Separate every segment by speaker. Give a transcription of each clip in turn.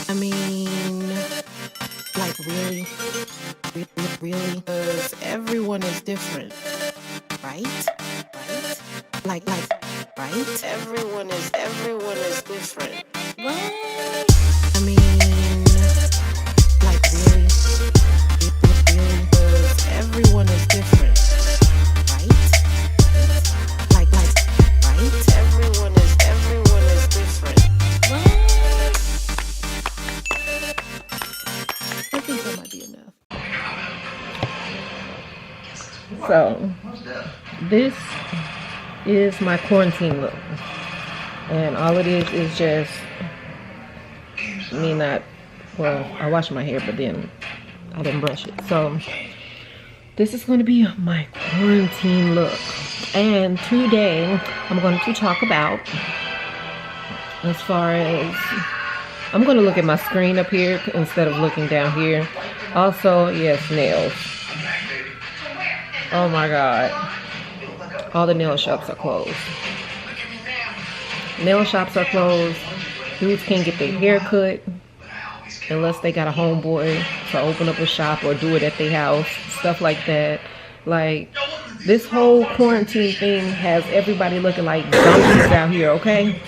Speaker 1: I mean, like really? Really? Because everyone is different, right? Right? Everyone is different. What? I mean, like really? Because everyone is different, right? Right? Everyone is different. What? I think that might be enough. So, this is my quarantine look. And all it is just me not, well, I washed my hair, but then I didn't brush it. So, this is going to be my quarantine look. And today, I'm going to talk about, as far as, I'm going to look at my screen up here instead of looking down here. Also, yes, nails. Oh my God. All the nail shops are closed. Nail shops are closed. Dudes can't get their hair cut unless they got a homeboy to open up a shop or do it at their house. Stuff like that. Like, this whole quarantine thing has everybody looking like zombies out here, okay?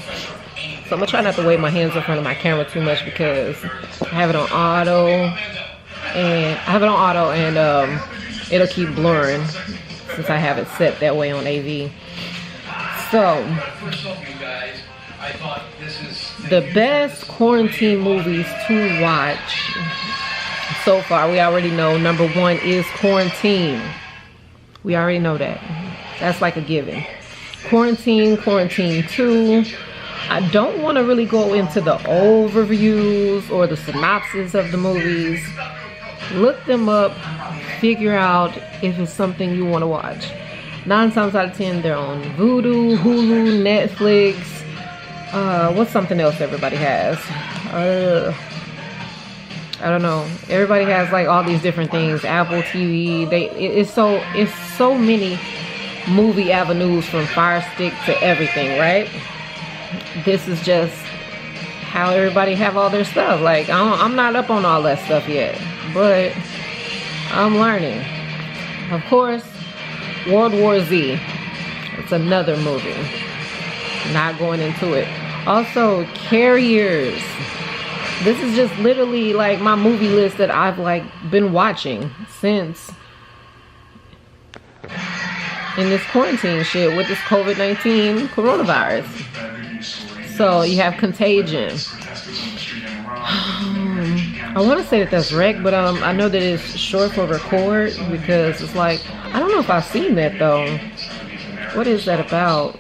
Speaker 1: So I'm gonna try not to wave my hands in front of my camera too much because I have it on auto and it'll keep blurring since I have it set that way on AV. So, the best quarantine movies to watch so far, we already know number 1 is Quarantine. We already know that. That's like a given. Quarantine 2. I don't want to really go into the overviews or the synopsis of the movies. Look them up, figure out if it's something you want to watch. 9 times out of 10, they're on Vudu, Hulu, Netflix. What's something else everybody has? I don't know. Everybody has like all these different things. Apple TV. It's so many movie avenues from Fire Stick to everything, right? This is just how everybody have all their stuff. Like I'm not up on all that stuff yet, but I'm learning. Of course, World War Z. It's another movie. Not going into it. Also, Carriers. This is just literally like my movie list that I've like been watching since in this quarantine shit with this COVID-19 coronavirus. So you have Contagion. I want to say that that's Rec, but I know that it's short for Record because it's like, I don't know if I've seen that though. What is that about?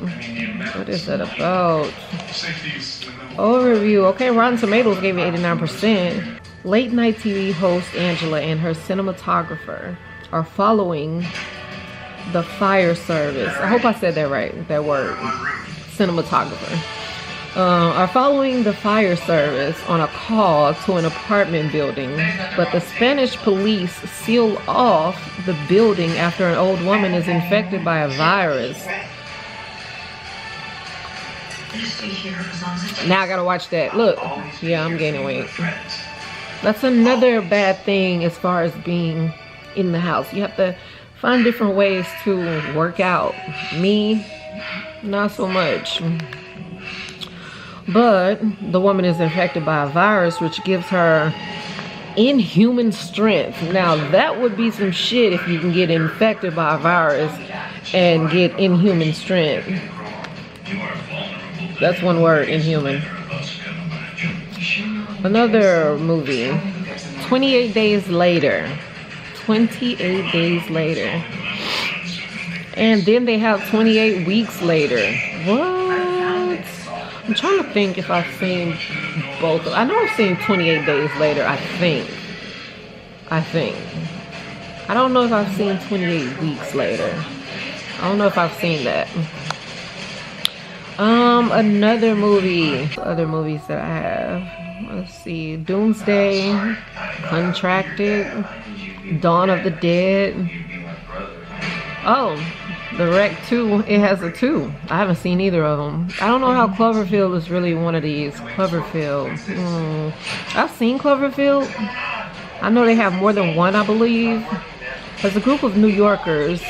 Speaker 1: Overview. Okay, Rotten Tomatoes gave it 89%. Late night TV host Angela and her cinematographer are following the fire service. I hope I said that right, that word. Cinematographer. Are following the fire service on a call to an apartment building, but the Spanish police seal off the building after an old woman is infected by a virus. Now I gotta watch that. Look, yeah, I'm gaining weight. That's another bad thing as far as being in the house. You have to find different ways to work out. Me, not so much. But the woman is infected by a virus which gives her inhuman strength. Now that would be some shit if you can get infected by a virus and get inhuman strength. That's one word, inhuman. Another movie, 28 Days Later. 28 Days Later. And then they have 28 Weeks Later. What? I'm trying to think if I've seen both. I know I've seen 28 Days Later, I think. I don't know if I've seen 28 Weeks Later. I don't know if I've seen that. Another movie. Other movies that I have. Let's see. Doomsday. Contracted. Dawn of the Dead. Oh, The Wreck 2, it has a 2. I haven't seen either of them. I don't know how Cloverfield is really one of these. Cloverfield. I've seen Cloverfield. I know they have more than one, I believe. As a group of New Yorkers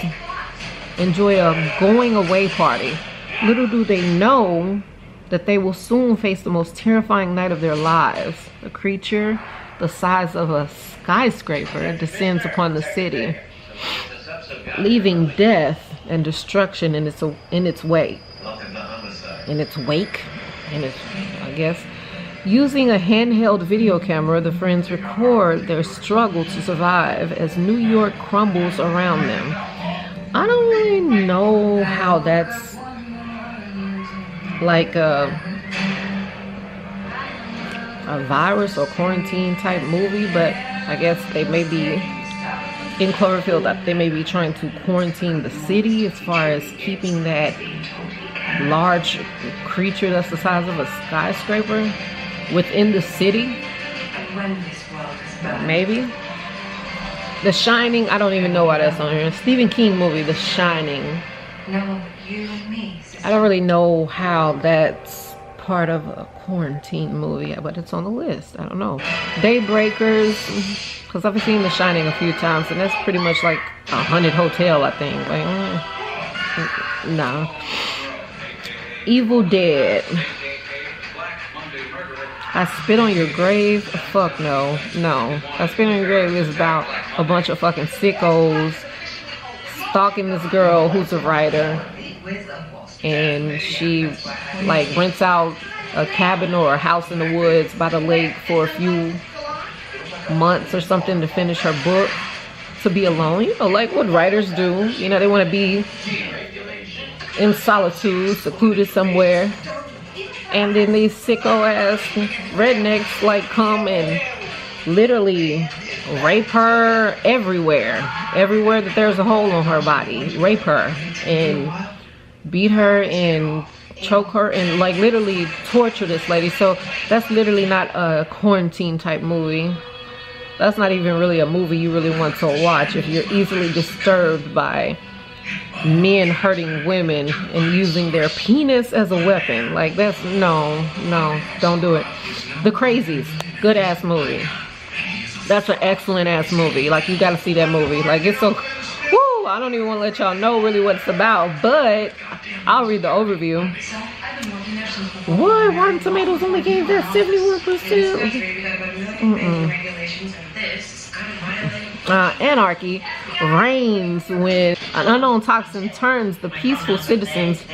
Speaker 1: enjoy a going away party, little do they know that they will soon face the most terrifying night of their lives. A creature the size of a skyscraper descends upon the city, leaving death and destruction in its wake. I guess. Using a handheld video camera, the friends record their struggle to survive as New York crumbles around them. I don't really know how that's like a virus or quarantine type movie, but I guess they may be in Cloverfield, they may be trying to quarantine the city as far as keeping that large creature that's the size of a skyscraper within the city. Maybe. The Shining, I don't even know why that's on here. Stephen King movie, The Shining. I don't really know how that's part of a quarantine movie, but it's on the list. I don't know. Daybreakers, because I've seen The Shining a few times, and that's pretty much like a haunted hotel, I think. Like, nah. Evil Dead. I Spit on Your Grave? Fuck no. No. I Spit on Your Grave is about a bunch of fucking sickos stalking this girl who's a writer. And she like rents out a cabin or a house in the woods by the lake for a few months or something to finish her book, to be alone. You know, like what writers do. You know, they want to be in solitude, secluded somewhere. And then these sicko ass rednecks like come and literally rape her everywhere that there's a hole on her body. Rape her and beat her and choke her and like literally torture this lady. So that's literally not a quarantine type movie. That's not even really a movie you really want to watch if you're easily disturbed by men hurting women and using their penis as a weapon. Like that's no, don't do it. The Crazies, good ass movie. That's an excellent ass movie. Like you gotta see that movie. Like it's so woo, I don't even want to let y'all know really what it's about, but I'll read the overview. What? Rotten Tomatoes only gave that 71%. Anarchy reigns when an unknown toxin turns the peaceful citizens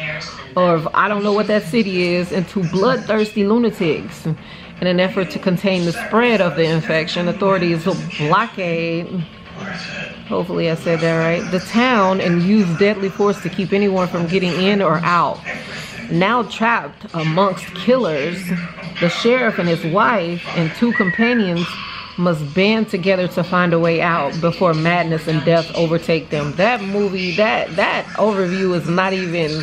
Speaker 1: of I don't know what that city is into bloodthirsty lunatics. In an effort to contain the spread of the infection, authorities will blockade, hopefully I said that right, the town and use deadly force to keep anyone from getting in or out. Now trapped amongst killers, the sheriff and his wife and 2 companions must band together to find a way out before madness and death overtake them. That movie, that overview is not even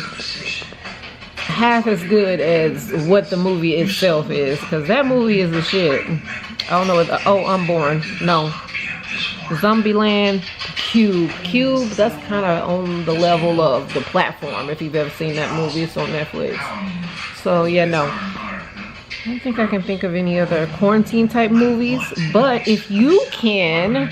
Speaker 1: half as good as what the movie itself is, because that movie is the shit. I don't know what Unborn. No. Zombieland, Cube, that's kind of on the level of The Platform, if you've ever seen that movie. It's on Netflix. So yeah, no, I don't think I can think of any other quarantine type movies. But if you can,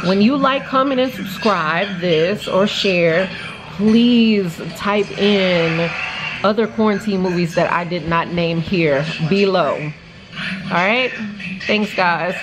Speaker 1: when you like, comment, and subscribe this or share, please type in other quarantine movies that I did not name here below. All right, thanks guys.